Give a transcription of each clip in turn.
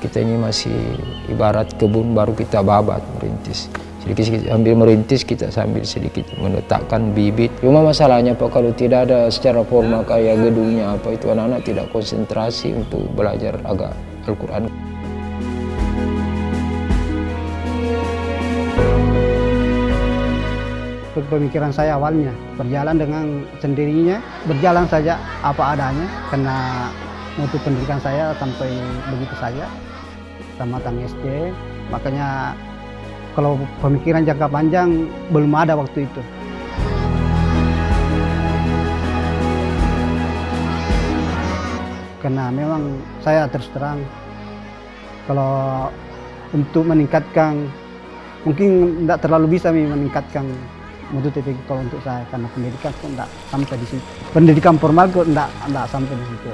kita ini masih ibarat kebun baru kita babat merintis. Sedikit-sedikit sambil merintis kita sambil sedikit meletakkan bibit. Cuma masalahnya Pak, kalau tidak ada secara formal kayak gedungnya apa itu, anak-anak tidak konsentrasi untuk belajar agak Al-Quran. Pemikiran saya awalnya berjalan dengan sendirinya, berjalan saja apa adanya, karena mutu pendidikan saya sampai begitu saja, tamatang SD. Makanya kalau pemikiran jangka panjang belum ada waktu itu. Karena memang saya terus terang, kalau untuk meningkatkan, mungkin tidak terlalu bisa meningkatkan mutu TPQ kalau untuk saya, karena pendidikan kok tidak sampai di situ. Pendidikan formal kok tidak sampai di situ.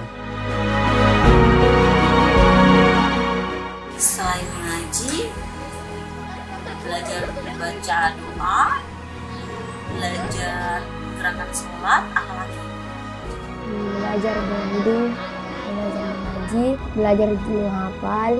Selain mengaji, belajar baca doa, belajar gerakan sholat, apa lagi? Belajar berwudu, belajar mengaji, belajar menghafal.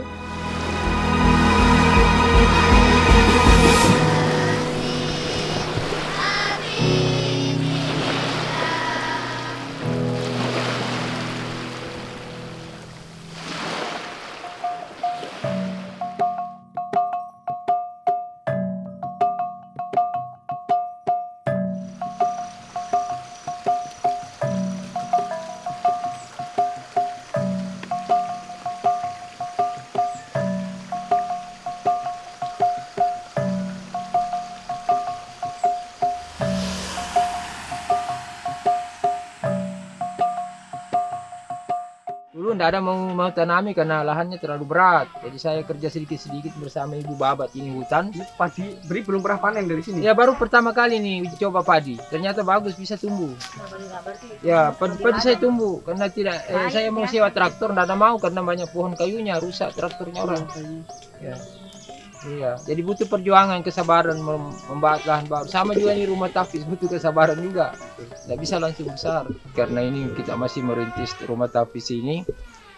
Dulu tidak ada mau tanami karena lahannya terlalu berat. Jadi saya kerja sedikit-sedikit bersama ibu babat ini hutan. Padi beri belum pernah panen dari sini? Ya baru pertama kali nih uji coba padi. Ternyata bagus, bisa tumbuh. Ya padi saya tumbuh karena tidak saya mau sewa traktor, tidak ada mau karena banyak pohon kayunya rusak traktornya orang. Ya. Iya, jadi butuh perjuangan, kesabaran membuat lahan baru. Sama juga nih rumah tapis, butuh kesabaran juga. Tidak bisa langsung besar. Karena ini kita masih merintis rumah tapis ini.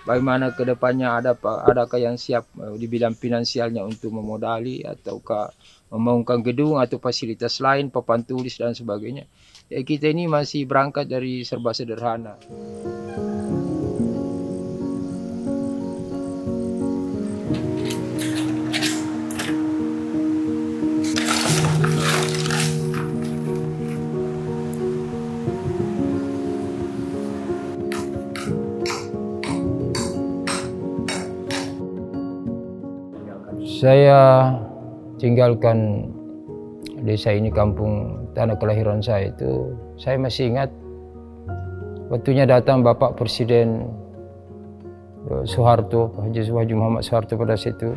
Bagaimana ke depannya, adakah yang siap di bidang finansialnya untuk memodali ataukah membangunkan gedung atau fasilitas lain, papan tulis dan sebagainya. Ya, kita ini masih berangkat dari serba sederhana. Saya tinggalkan desa ini, kampung tanah kelahiran saya itu. Saya masih ingat waktunya datang Bapak Presiden Soeharto, Haji Muhammad Soeharto pada situ.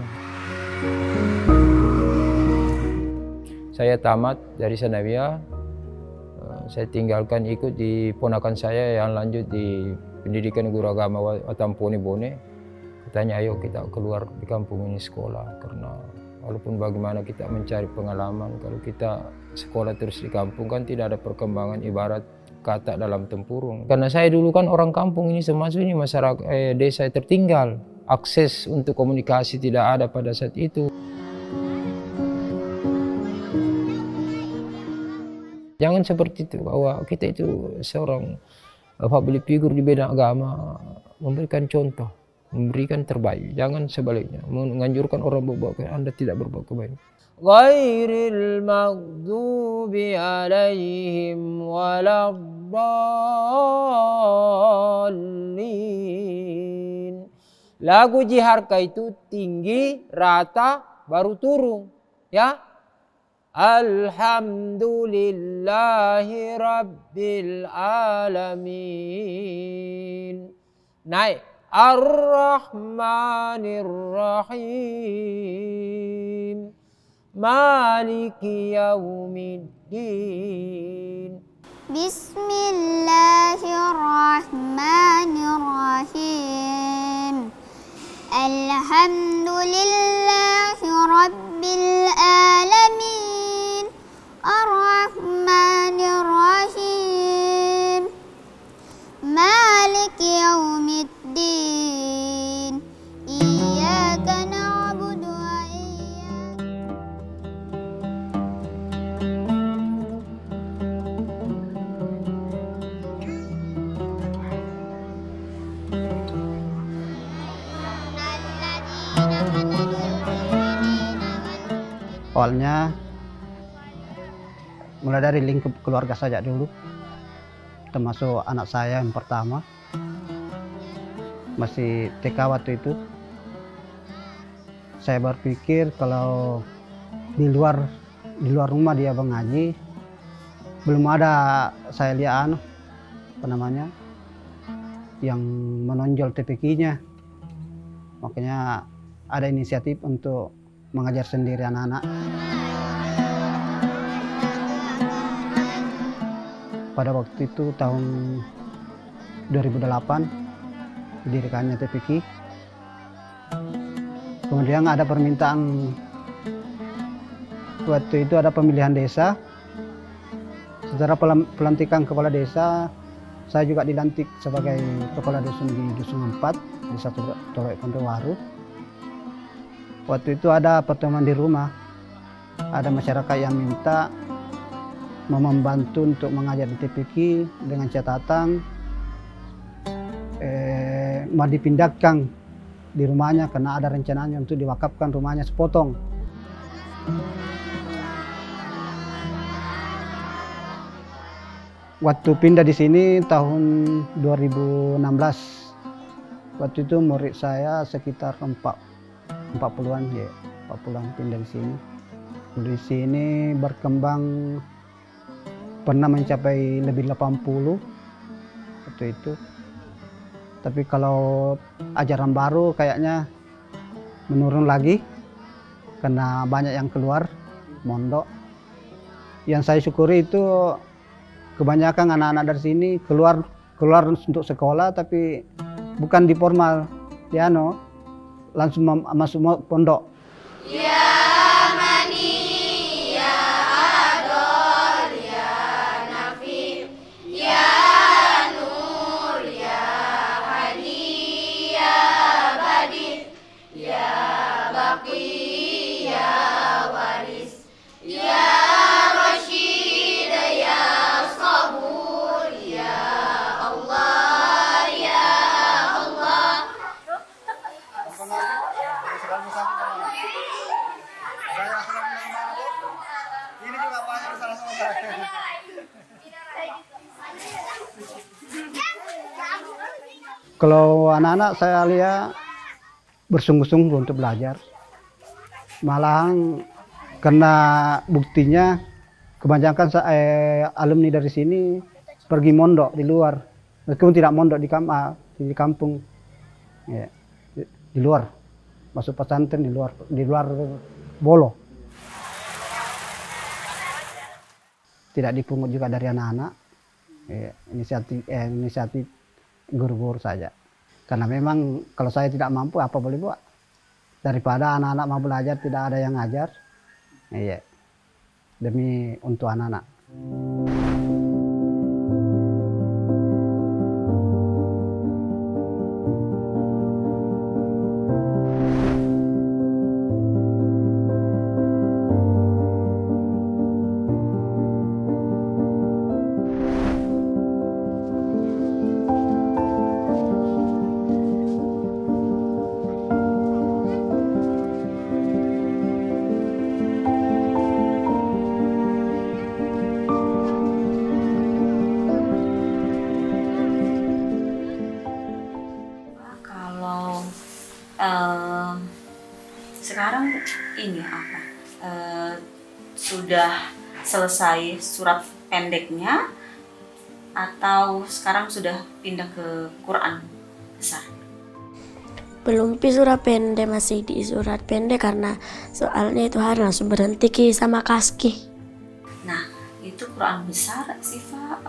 Saya tamat dari Sanawiyah, saya tinggalkan ikut di ponakan saya yang lanjut di pendidikan guru agama Watampone Bone. Katanya ayo kita keluar di kampung ini sekolah, karena walaupun bagaimana kita mencari pengalaman, kalau kita sekolah terus di kampung kan tidak ada perkembangan, ibarat kata dalam tempurung. Karena saya dulu kan orang kampung ini, termasuk ini masyarakat desa tertinggal, akses untuk komunikasi tidak ada pada saat itu. Jangan seperti itu, bahwa kita itu seorang public figure di bidang agama, memberikan contoh, memberikan terbaik, jangan sebaliknya menganjurkan orang berbuat kebaikan, Anda tidak berbuat kebaikan. Ghairil maghdubi alaihim waladdallin. Lagu Jiharka itu tinggi, rata, baru turun, ya. Alhamdulillahi rabbil alamin. Naik. Ar-Rahmanir-Rahim, Maliki Yaumiddin. Bismillahirrahmanirrahim. Alhamdulillahi rabbil alamin. Ar-Rahmanir-Rahim, Maliki Yaumiddin. Iyyaka Awalnya mulai dari lingkup keluarga saja dulu, termasuk anak saya yang pertama, masih TK waktu itu. Saya berpikir kalau di luar rumah dia mengaji, belum ada saya lihat yang menonjol TPQ-nya. Makanya ada inisiatif untuk mengajar sendiri anak-anak. Pada waktu itu tahun 2008 didirikannya TPQ. Kemudian ada permintaan, waktu itu ada pemilihan desa. Setelah pelantikan kepala desa, saya juga dilantik sebagai kepala dusun di Dusun 4, Desa Tolok Pondowaru. Waktu itu ada pertemuan di rumah, ada masyarakat yang minta mau membantu untuk mengajar di TPQ dengan catatan mau dipindahkan di rumahnya karena ada rencananya untuk diwakafkan rumahnya sepotong. Waktu pindah di sini tahun 2016, waktu itu murid saya sekitar 40-an ya, 40-an pindah di sini. Di sini berkembang pernah mencapai lebih 80 waktu itu. Tapi kalau ajaran baru kayaknya menurun lagi karena banyak yang keluar mondok. Yang saya syukuri itu kebanyakan anak-anak dari sini keluar untuk sekolah, tapi bukan di formal, langsung masuk pondok. Ya Mani, ya Adol, ya Nafi, ya Nur, ya Hadi, ya Badi, ya Baqi, ya Waris, ya Rashid, ya Sabur, ya Allah, ya Allah. Ini juga banyak salah sama saya. Kalau anak-anak saya lihat bersungguh-sungguh untuk belajar. Malahan karena buktinya kebanyakan alumni dari sini pergi mondok di luar. Meskipun tidak mondok di kampung, ya, di luar, masuk pesantren di luar Bolo. Tidak dipungut juga dari anak-anak, ya, inisiatif guru-guru saja. Karena memang kalau saya tidak mampu, apa boleh buat? Daripada anak-anak mau belajar tidak ada yang ngajar, ya, demi untuk anak-anak. Sekarang ini apa? Sudah selesai surat pendeknya atau sekarang sudah pindah ke Quran besar? Belum surat pendek, masih di surat pendek karena soalnya itu hari langsung berhenti sama kaski. Nah, itu Quran besar, Siva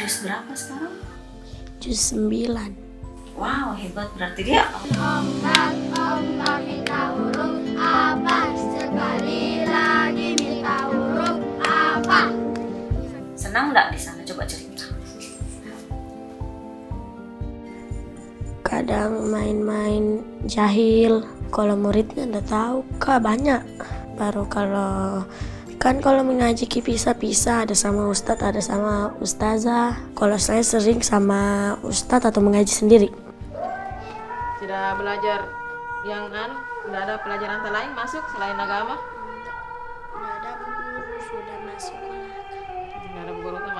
juz berapa sekarang? Juz 9. Wow, hebat, berarti dia Allah minta huruf apa? Sekali lagi minta huruf apa? senang nggak di sana? Coba cerita. Kadang main-main jahil, kalau muridnya udah tahu kak banyak. Baru kalau mengaji pisah-pisah, ada sama ustadz, ada sama ustazah. Kalau saya sering sama ustadz atau mengaji sendiri. Tidak belajar yang tidak ada pelajaran lain masuk selain agama?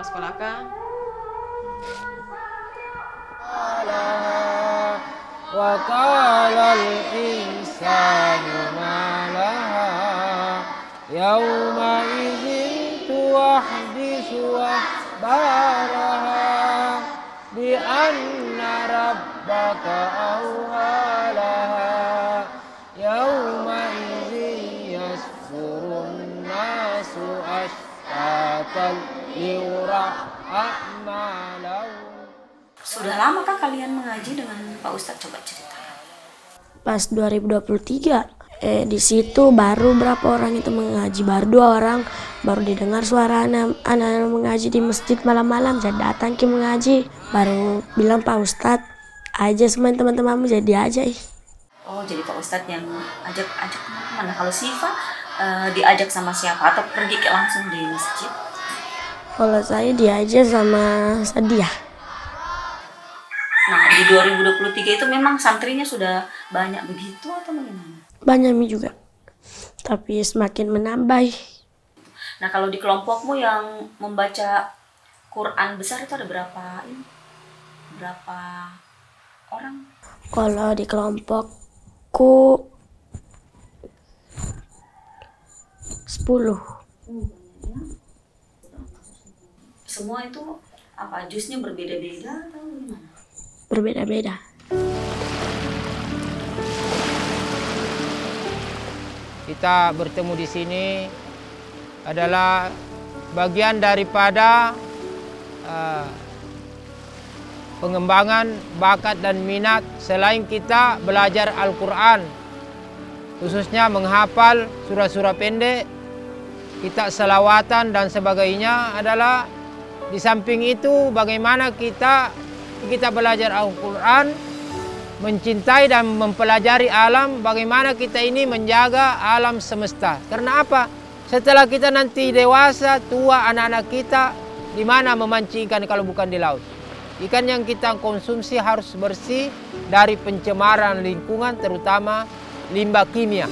sekolah kah? وقال الإنسان ما لها يومئذ تحدث أخبارها بأن ربك أوحى لها يومئذ يصدر الناس أشتاتا ليرى أعمالهم. Sudah lama kah kalian mengaji dengan Pak Ustadz? Coba cerita. Pas 2023, di situ baru berapa orang itu mengaji, baru 2 orang, baru didengar suara anak-anak mengaji di masjid malam-malam. Saya datang ke mengaji, baru bilang Pak Ustadz aja semua teman-temanmu jadi aja. Oh, jadi Pak Ustadz yang ajak teman-teman. Nah, kalau Siva diajak sama siapa atau pergi langsung di masjid? Kalau saya diajak sama Sadiah. Nah, di 2023 itu memang santrinya sudah banyak begitu atau bagaimana? Banyak juga, tapi semakin menambah. Nah, kalau di kelompokmu yang membaca Quran besar itu ada berapa ini? Berapa orang? Kalau di kelompokku 10. Semua itu apa? Jusnya berbeda-beda atau gimana? Berbeda-beda. Kita bertemu di sini adalah bagian daripada pengembangan bakat dan minat selain kita belajar Al-Quran, khususnya menghafal surah-surah pendek, kita selawatan dan sebagainya. Adalah di samping itu bagaimana kita belajar Al-Quran, mencintai dan mempelajari alam, bagaimana kita ini menjaga alam semesta. Karena apa? Setelah kita nanti dewasa, tua, anak-anak kita, di mana memancing ikan kalau bukan di laut? Ikan yang kita konsumsi harus bersih dari pencemaran lingkungan, terutama limbah kimia.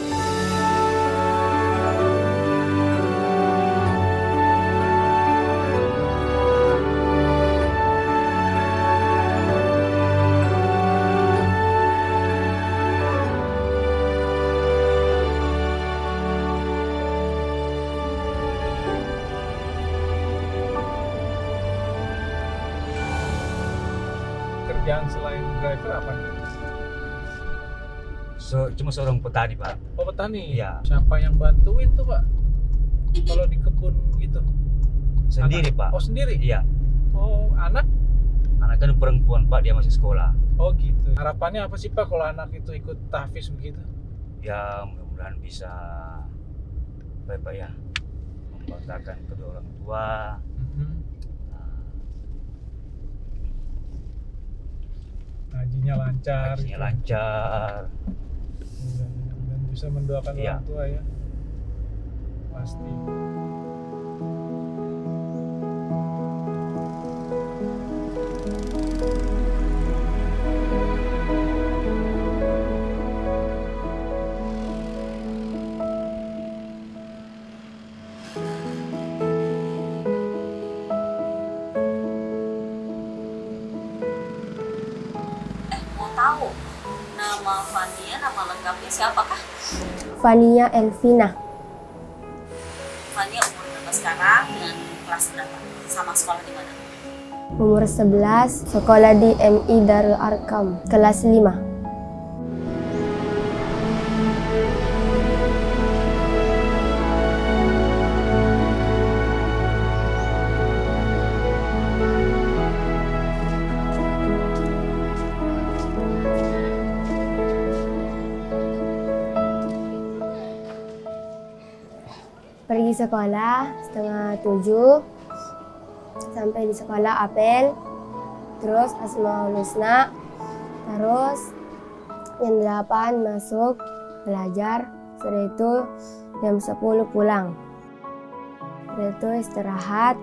Kerjaan selain driver apa? Cuma seorang petani, Pak. Oh, petani? Iya. Siapa yang bantuin tuh, Pak? Kalau di kebun gitu? Sendiri, Pak? Pak. Oh, sendiri? Iya. Oh, anak? Anak kan perempuan, Pak, dia masih sekolah. Oh, gitu. Harapannya apa sih, Pak, kalau anak itu ikut tahfiz begitu? Ya, mudah-mudahan bisa Pak ya, membanggakan kedua orang tua. Ngajinya lancar. Ngajinya lancar. Dan bisa mendoakan Iya. orang tua ya. Pasti. Mau tahu nama Fania, nama lengkapnya siapakah? Fania Elvina. Fania umur berapa sekarang dan kelas berapa? Sama sekolah di mana? Umur 11, sekolah di MI Darul Arkam, kelas 5. Pergi sekolah setengah 7, sampai di sekolah apel, terus Asmaul Husna, terus jam 8 masuk belajar, setelah itu jam 10 pulang. Setelah itu istirahat,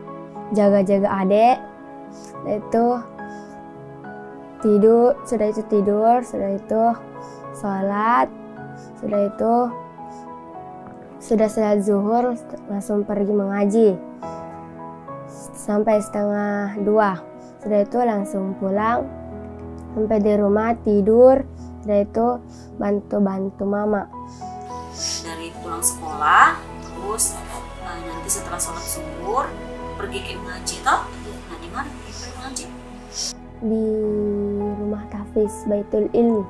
jaga-jaga adik, setelah itu tidur, sudah itu sholat, sudah sholat zuhur langsung pergi mengaji. sampai setengah 2. Setelah itu langsung pulang. Sampai di rumah tidur. Setelah itu bantu-bantu mama. Dari pulang sekolah, terus nanti setelah sholat zuhur pergi ke mengaji toh? Nah di mana pergi mengaji? Di rumah tahfiz Baitul Ilmi.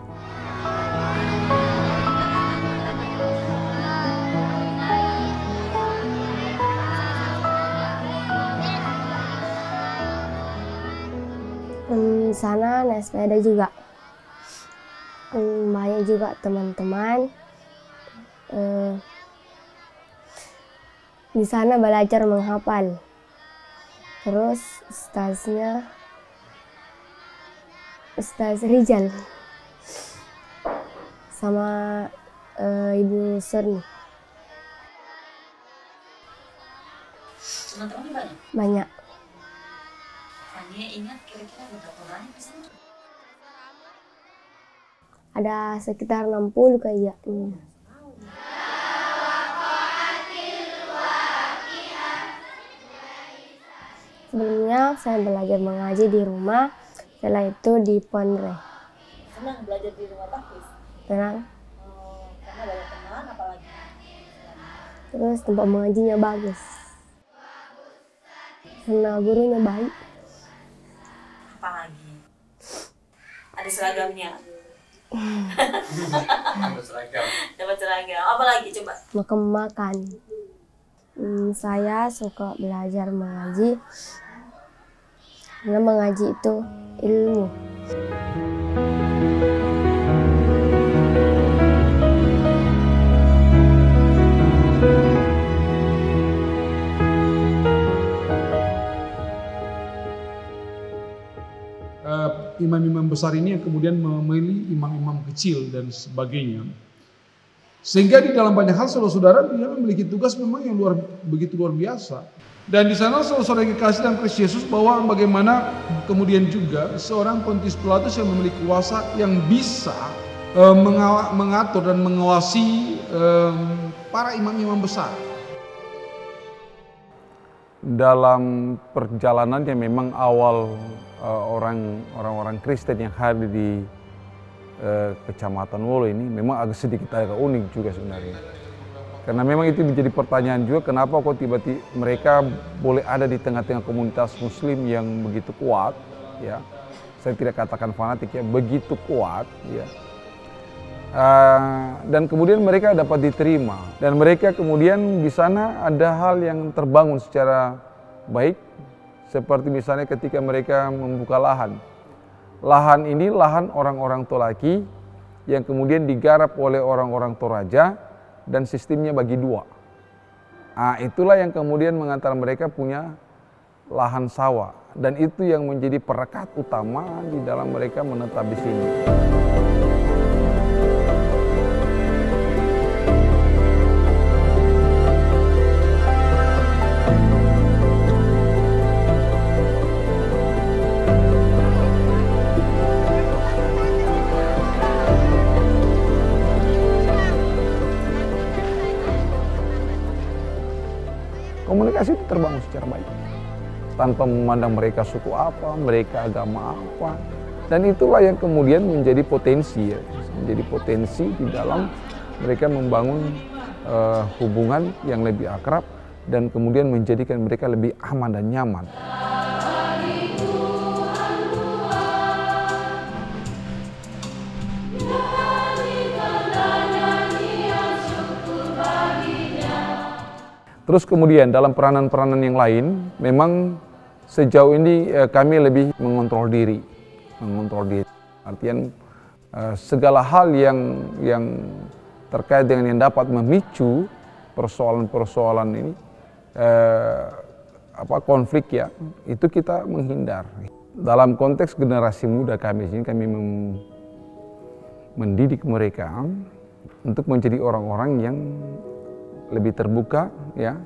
Di sana naik sepeda juga. Banyak juga teman-teman. Di sana belajar menghafal. Terus ustaznya Ustaz Rijal sama Ibu Surni. Teman-temannya banyak? Banyak. Hanya ingat kira-kira berapa banyak di sana? Ada sekitar 60 kayaknya. Sebelumnya saya belajar mengaji di rumah, setelah itu di Ponre. Senang belajar di rumah tahfiz? Senang. Karena banyak teman, apalagi? Terus tempat mengajinya bagus. Karena gurunya baik. Apalagi? Ada seragamnya? Dapat seragam. Apa lagi coba? Makan. Saya suka belajar mengaji. Karena mengaji itu ilmu. Imam-imam besar ini yang kemudian memilih imam-imam kecil dan sebagainya. Sehingga di dalam banyak hal saudara-saudara dia memiliki tugas memang yang begitu luar biasa. Dan di sana saudara-saudara yang dikasih dalam Kristus Yesus bahwa bagaimana kemudian juga seorang Pontius Pilatus yang memiliki kuasa yang bisa mengatur dan mengawasi para imam-imam besar. Dalam perjalanannya memang awal orang-orang Kristen yang hadir di Kecamatan Wolo ini memang agak unik juga sebenarnya. Karena memang itu menjadi pertanyaan juga, kenapa kok tiba-tiba mereka boleh ada di tengah-tengah komunitas Muslim yang begitu kuat, ya. Saya tidak katakan fanatik ya, begitu kuat, ya. Dan kemudian mereka dapat diterima, dan mereka kemudian di sana ada hal yang terbangun secara baik, seperti misalnya ketika mereka membuka lahan. Lahan ini lahan orang-orang Tolaki yang kemudian digarap oleh orang-orang Toraja, dan sistemnya bagi dua. Itulah yang kemudian mengantar mereka punya lahan sawah, dan itu yang menjadi perekat utama di dalam mereka menetap di sini. Komunikasi itu terbangun secara baik, tanpa memandang mereka suku apa, mereka agama apa, dan itulah yang kemudian menjadi potensi, ya, menjadi potensi di dalam mereka membangun hubungan yang lebih akrab dan kemudian menjadikan mereka lebih aman dan nyaman. Terus kemudian dalam peranan-peranan yang lain, memang sejauh ini kami lebih mengontrol diri. Artian segala hal yang terkait dengan yang dapat memicu persoalan-persoalan ini, konflik ya, itu kita menghindar. Dalam konteks generasi muda kami ini, kami mendidik mereka untuk menjadi orang-orang yang lebih terbuka, ya.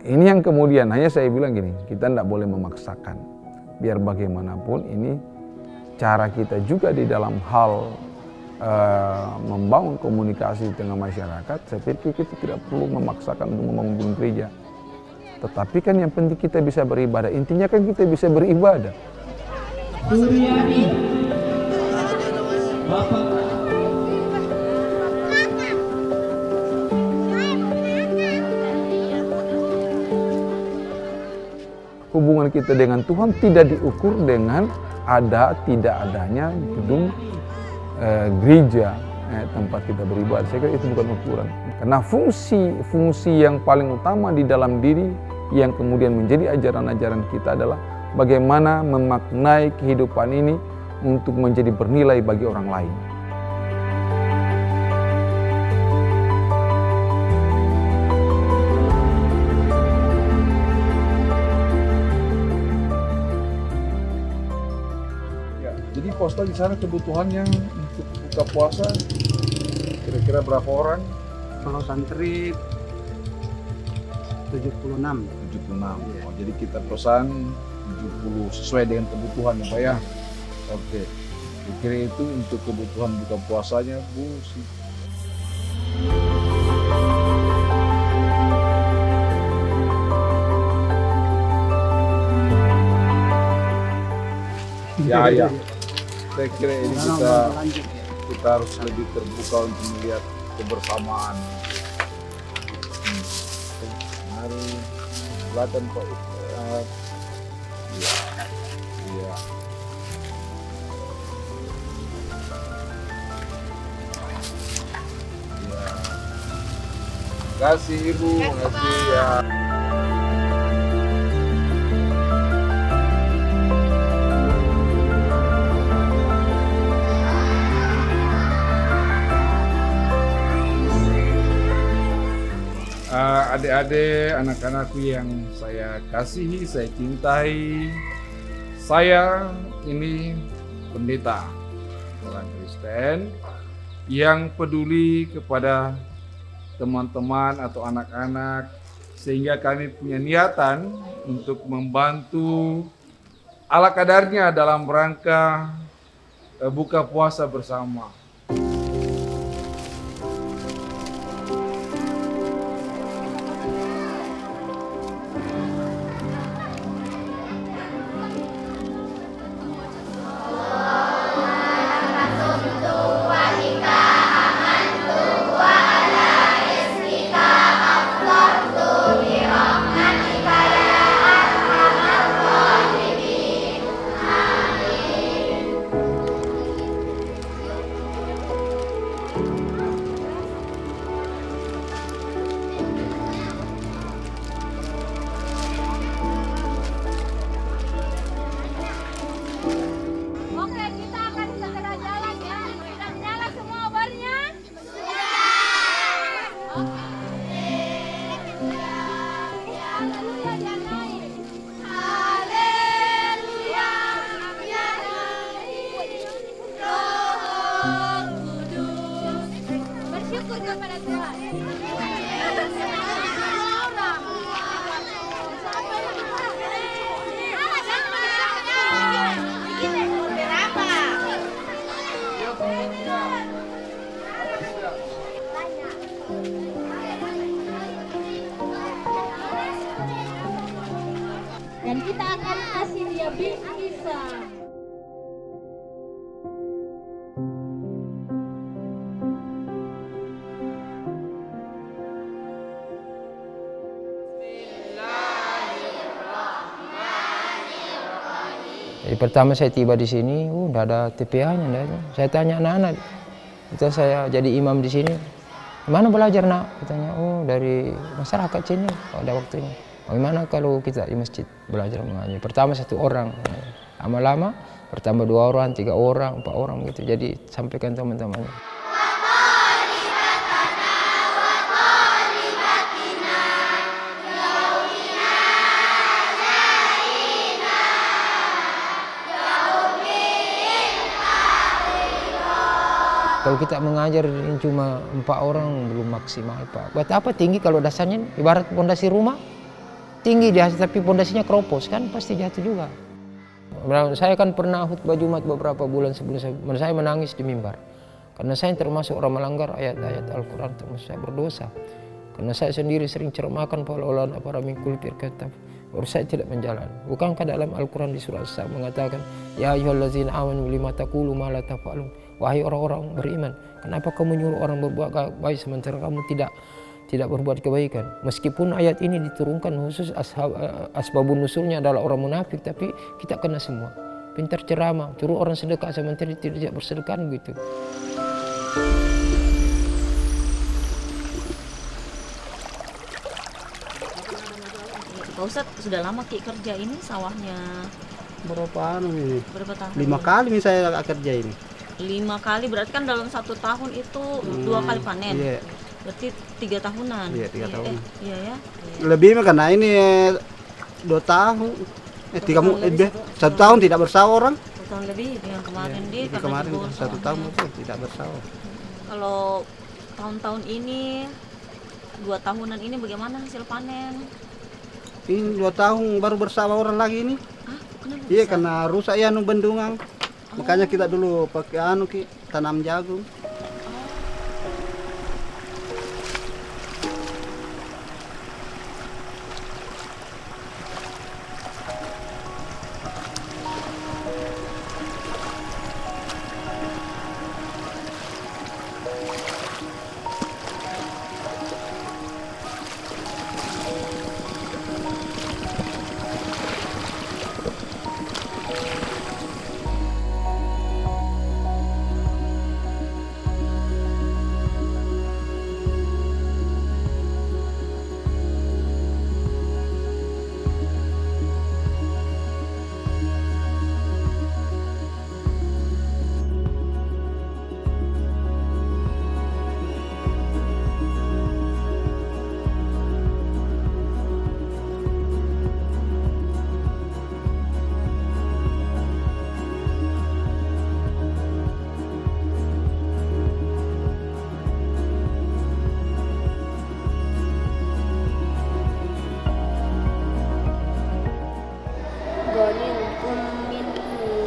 Ini yang kemudian hanya saya bilang gini, kita tidak boleh memaksakan. Biar bagaimanapun ini cara kita juga di dalam hal membangun komunikasi dengan masyarakat. Saya pikir kita tidak perlu memaksakan untuk membangun gereja. Tetapi kan yang penting kita bisa beribadah. Intinya kan kita bisa beribadah. Hubungan kita dengan Tuhan tidak diukur dengan ada tidak adanya gedung gereja, tempat kita beribadah. Saya kira itu bukan ukuran. Karena fungsi yang paling utama di dalam diri yang kemudian menjadi ajaran-ajaran kita adalah bagaimana memaknai kehidupan ini untuk menjadi bernilai bagi orang lain. Jadi Posta di sana kebutuhannya untuk buka puasa kira-kira berapa orang? Kalau santri 76. 76. Oh, jadi kita pesan 70 sesuai dengan kebutuhan ya Pak ya. Oke. Kira itu untuk kebutuhan buka puasanya Bu. Ya. Saya kira ini kita harus lebih terbuka untuk melihat kebersamaan. Mari silakan Pak Ustaz. Iya. Terima kasih Ibu, terima kasih ya. Adik-adik, anak-anakku yang saya kasihi, saya cintai, saya ini pendeta orang Kristen yang peduli kepada teman-teman atau anak-anak, sehingga kami punya niatan untuk membantu ala kadarnya dalam rangka buka puasa bersama. Dan kita akan kasih dia bisa. Jadi pertama saya tiba di sini, udah ada TPA-nya. Saya tanya anak-anak, itu saya jadi imam di sini. Mana belajar nak? Katanya, oh dari masyarakat sini, ada waktunya. Bagaimana kalau kita di masjid belajar mengaji? Pertama 1 orang, lama-lama pertama 2 orang, 3 orang, 4 orang gitu. Jadi sampaikan teman-temannya. Kalau kita mengajar ini cuma 4 orang belum maksimal Pak. Buat apa tinggi kalau dasarnya ibarat pondasi rumah tinggi dia, tapi pondasinya keropos kan pasti jatuh juga. Saya kan pernah khutbah Jumat beberapa bulan sebelum saya menangis di mimbar karena saya termasuk orang melanggar ayat-ayat Al-Quran, termasuk saya berdosa. Karena saya sendiri sering ceramakan pola-pola para mingkul firqatab. Saya tidak menjalan. Bukankah dalam Al-Quran di surah As-Sab mengatakan, Ya ayyuhallazina amanu lima taqulu ma la taf'alun. Wahai orang-orang beriman, kenapa kamu menyuruh orang berbuat baik sementara kamu tidak berbuat kebaikan? Meskipun ayat ini diturunkan khusus asbabun nusulnya adalah orang munafik, tapi kita kena semua. Pintar ceramah, suruh orang sedekah sementara tidak bersedekah gitu. Pak Ustadz, sudah lama Ki kerja ini sawahnya? Berapa ini? Berapa tahun? 5 kali saya kerja ini. 5 kali, berarti kan dalam 1 tahun itu 2 kali panen. Iya. Berarti 3 tahunan. Iya, 3 tahun. Iya ya. Lebih karena ini 2 tahun. 1 tahun tidak bersawah orang. 1 tahun lebih yang kemarin ya, kemarin 1 tahun itu tidak bersawah. Kalau tahun-tahun ini 2 tahunan ini bagaimana hasil panen? Ini 2 tahun baru bersawah orang lagi ini. Kenapa Iya, bisa? karena rusak ya bendungan. Makanya kita dulu pakai tanam jagung.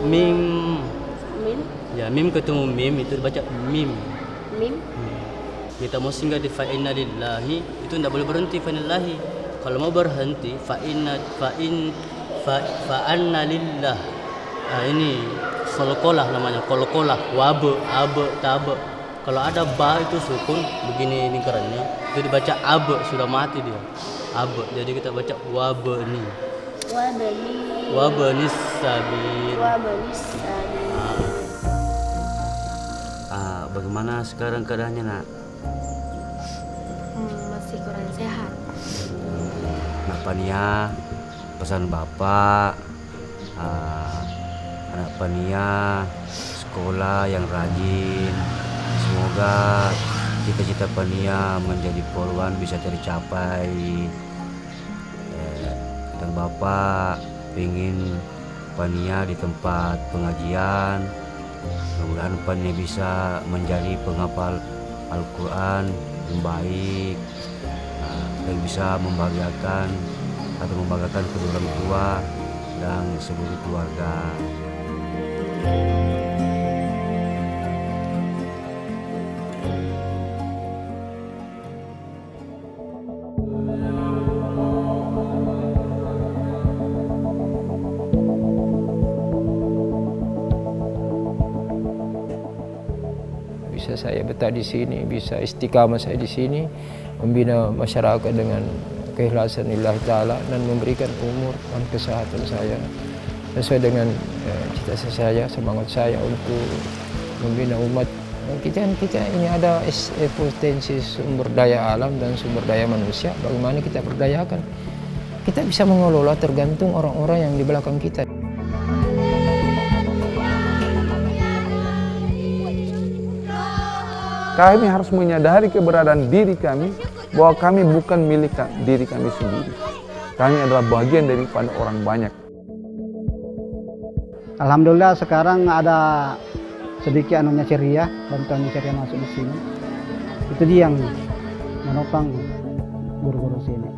Mim. Mim? Ya, mim ketemu mim itu dibaca mim. Mim? Kita mau singgah di fa'inna lillahi, itu tidak boleh berhenti fa'innallahi. Kalau mau berhenti fa'anna lillah. Nah, ini kolokolah namanya, kolokolah, wabe, abe, tabe. Kalau ada ba itu sukun begini lingkarannya, itu dibaca abe, sudah mati dia. Abe, jadi kita baca wabeni. Wabeni. Wabenis sabil. Wabenis sabil. Bagaimana sekarang keadaannya, Nak? Masih kurang sehat. Nak Pania, pesan Bapak, anak Pania sekolah yang rajin. Semoga cita-cita Pania menjadi poluan bisa tercapai. Dan Bapak ingin Pania di tempat pengajian. Mudah-mudahan Pania bisa menjadi penghafal Al-Quran yang baik, dan bisa membahagiakan kedua orang tua dan seluruh keluarga. Bisa saya betah di sini, bisa istiqamah saya di sini, membina masyarakat dengan keikhlasan lillahi ta'ala dan memberikan umur dan kesehatan saya sesuai dengan cita-cita saya, semangat saya untuk membina umat. Kita ini ada potensi sumber daya alam dan sumber daya manusia, bagaimana kita berdayakan. Kita bisa mengelola tergantung orang-orang yang di belakang kita. Kami harus menyadari keberadaan diri kami, bahwa kami bukan milik diri kami sendiri. Kami adalah bagian daripada orang banyak. Alhamdulillah sekarang ada sedikit ceria, bantuan ceria masuk di sini. Itu dia yang menopang guru-guru sini.